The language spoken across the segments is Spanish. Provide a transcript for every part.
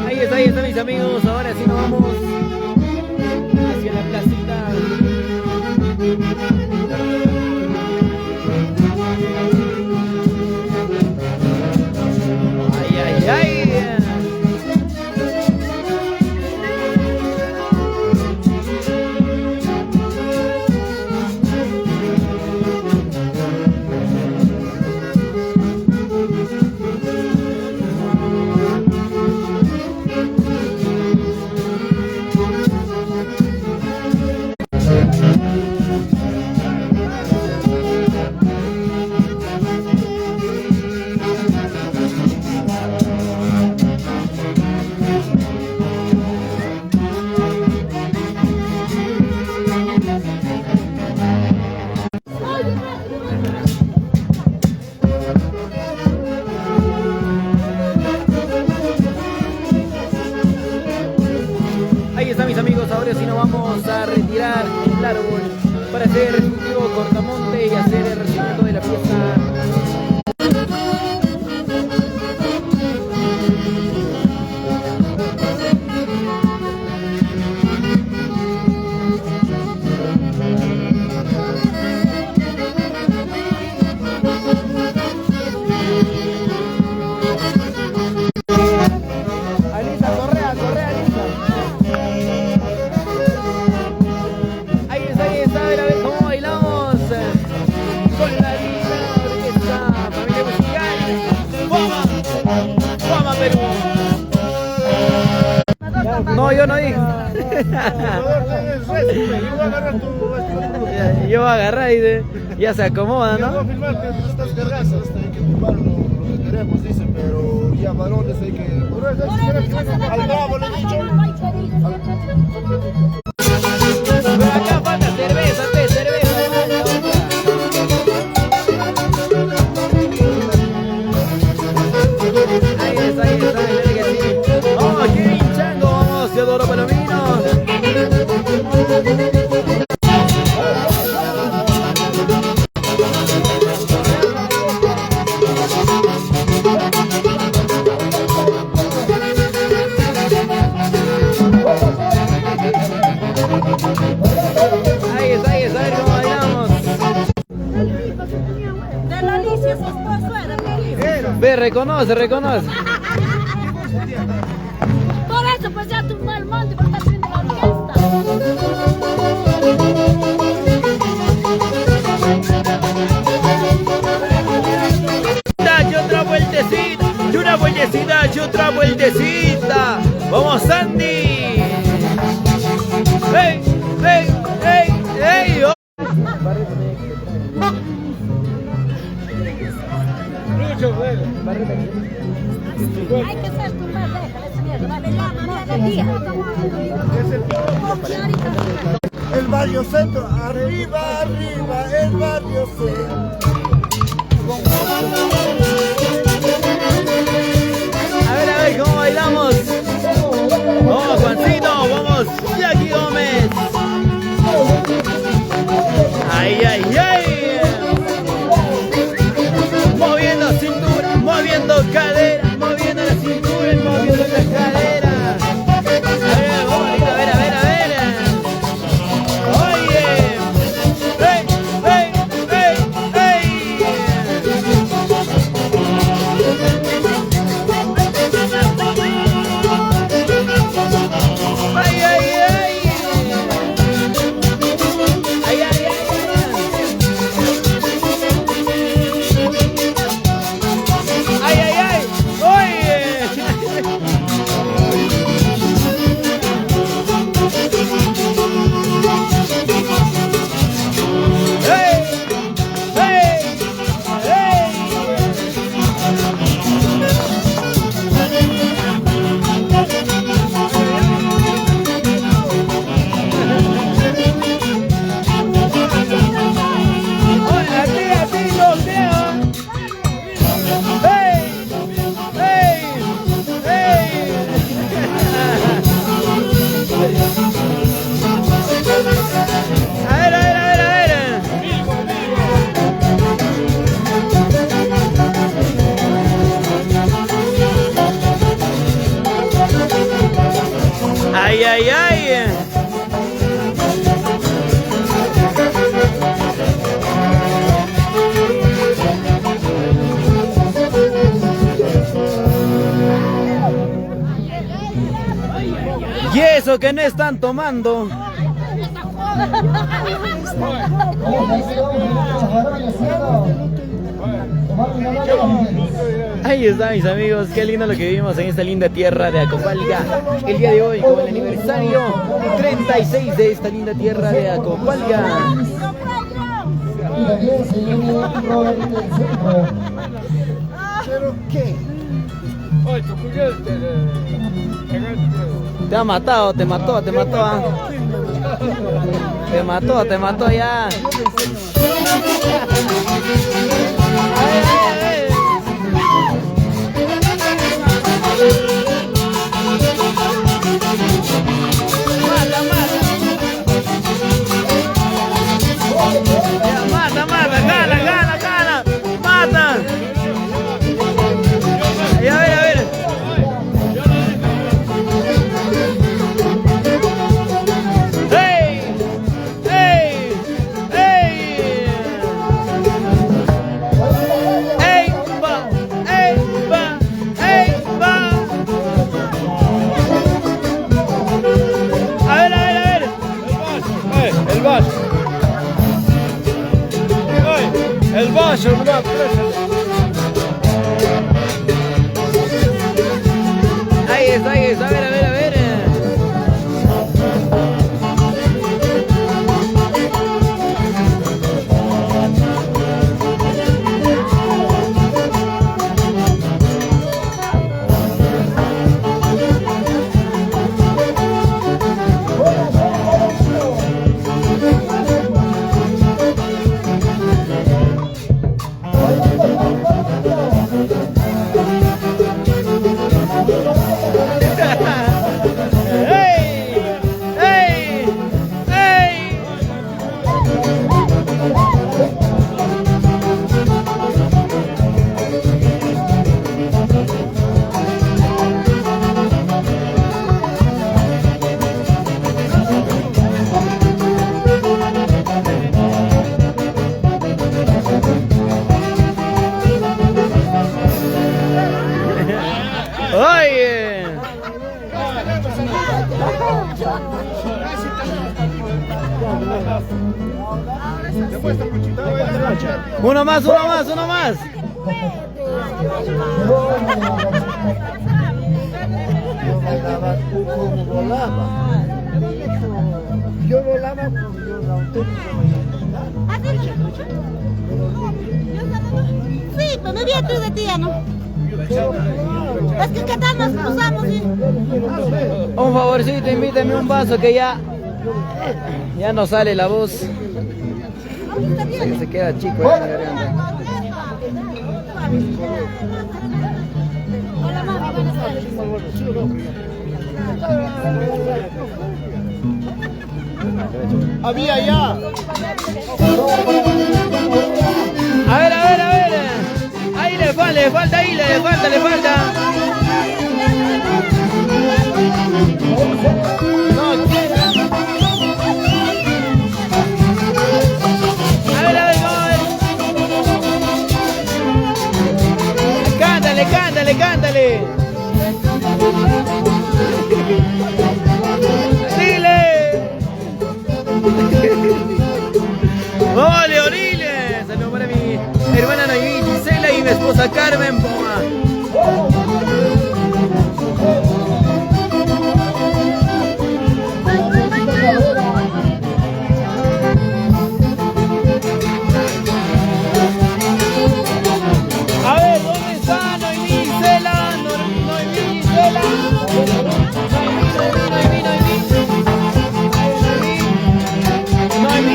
Ahí está mis amigos, ahora sí nos vamos hacia la placita. Ay, ay, ay. Ahí está mis amigos, ahora sí nos vamos a retirar el árbol para hacer el último cortamonte y hacer el recibimiento de la pieza. No, yo no dije. Yo voy a agarrar y ya se acomoda, ¿no? Yo filmar que estas cargazas hay que filmar lo que queremos, dice, pero ya varones hay que... Al bravo le he dicho. Pero acá falta cerveza, cerveza. Ahí está, que sí. Vamos, aquí hinchando, vamos, Teodoro Palomino. Ahí está, cómo bailamos. De la Alicia, su esposo era feliz. Ve, reconoce. Por eso, pues ya tumbó el monte, porque está haciendo la orquesta. Y otra vueltecita. Vamos, Sandy. ¡Hey! Oh. Hay que ser tumbar, déjale esa mierda, vale la manera del día. El barrio centro, arriba, el barrio centro. A ver, ¿cómo bailamos? Vamos, Juancito, vamos, Jackie Gómez. Ay. Moviendo cintura, moviendo cadera, moviendo la cintura y moviendo la cadera. A ver, bonito, a ver. Oye. Hey. Y eso que no están tomando. Ahí está, mis amigos, qué lindo lo que vivimos en esta linda tierra de Acopalga. El día de hoy, con el aniversario 36 de esta linda tierra de Acopalga. ¿Pero qué? Te ha matado, te mató, te mató, ¿ah? Te mató ya. Mata, mata, gana, gana, gana, mata. Y a ver. ¡Ey! ¡Ey! ¡Ey! ¡Ey! ¡Va! ¡Ey! ¡Va! ¡Ey! ¡Va! A ver. El Bash. El Bash, hermano. Ahí está, a ver. ¡Oye! Uno más. Yo volaba con Sí, pero me vi a tu de tía, ¿no? Es que ¿qué tal nos cruzamos? ¿Sí? Un favorcito, invítame un vaso que ya no sale la voz. Se queda chico en la garganta. Hola, mami, buenas tardes. Había ya. A ver. Ahí le falta. No quiere. A ver, vamos a ver. Cántale. Dile. ¡Oh, Leoniles! Saludos para mi hermana Noemí Gisela y mi esposa Carmen Poma. A ver, ¿dónde está Noemí Gisela? Noemí Gisela. Noemí.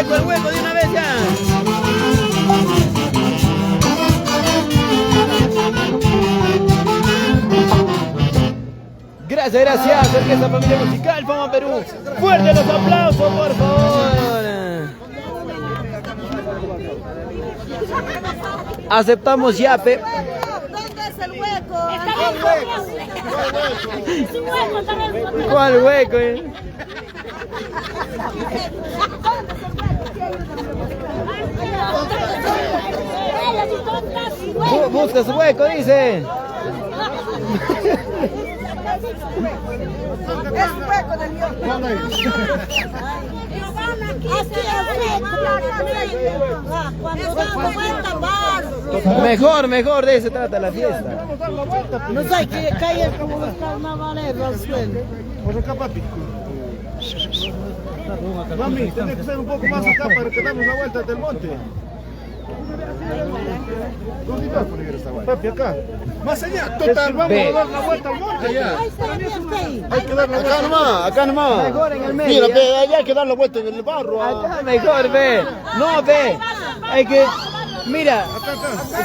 hueco de una vez ya. Gracias, gracias, Orquesta Familia Musical, Fama Perú. Fuerte los aplausos, por favor. Aceptamos yape. ¿Dónde es el hueco? ¿Cuál hueco? Buscas hueco, dice. Es hueco del mío. Cuando damos vuelta, Mejor, mejor, de eso se trata la fiesta. no sé qué calle como los carnavaleros. Por acá, papi. Mami, tiene que ser un poco más acá para que damos la vuelta del monte. ¿Dónde estás por ir esta vuelta? Papi, acá. Más allá, total, vamos a dar la vuelta al monte ya. Hay que dar la vuelta. Acá nomás. Mejor en el medio. Mira, ¿ya? ve, allá hay que dar la vuelta en el barro. Acá mejor, ve. No, ve. Hay que. Mira,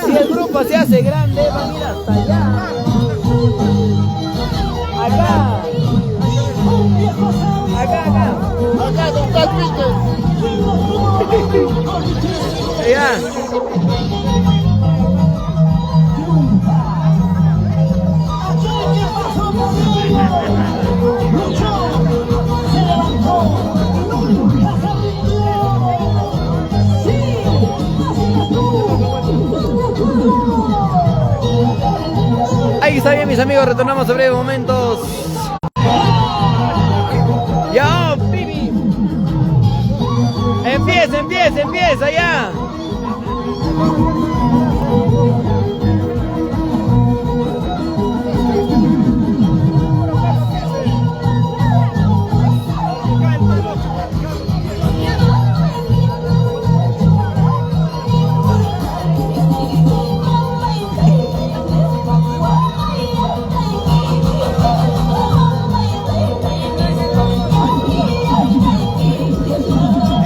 si el grupo se hace grande, va a ir hasta allá. Acá. Acá. Acá, don Calvito. Ya. Ahí está bien, mis amigos, retornamos a breves momentos. Ya, Pibi. Empieza ya.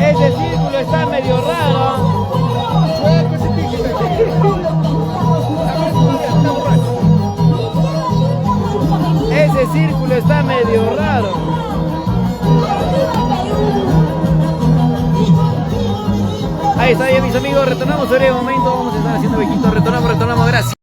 Ese círculo está medio raro. Ese círculo está medio raro. Ahí está bien, mis amigos, retornamos en breve momento, vamos a estar haciendo viejito, retornamos, gracias.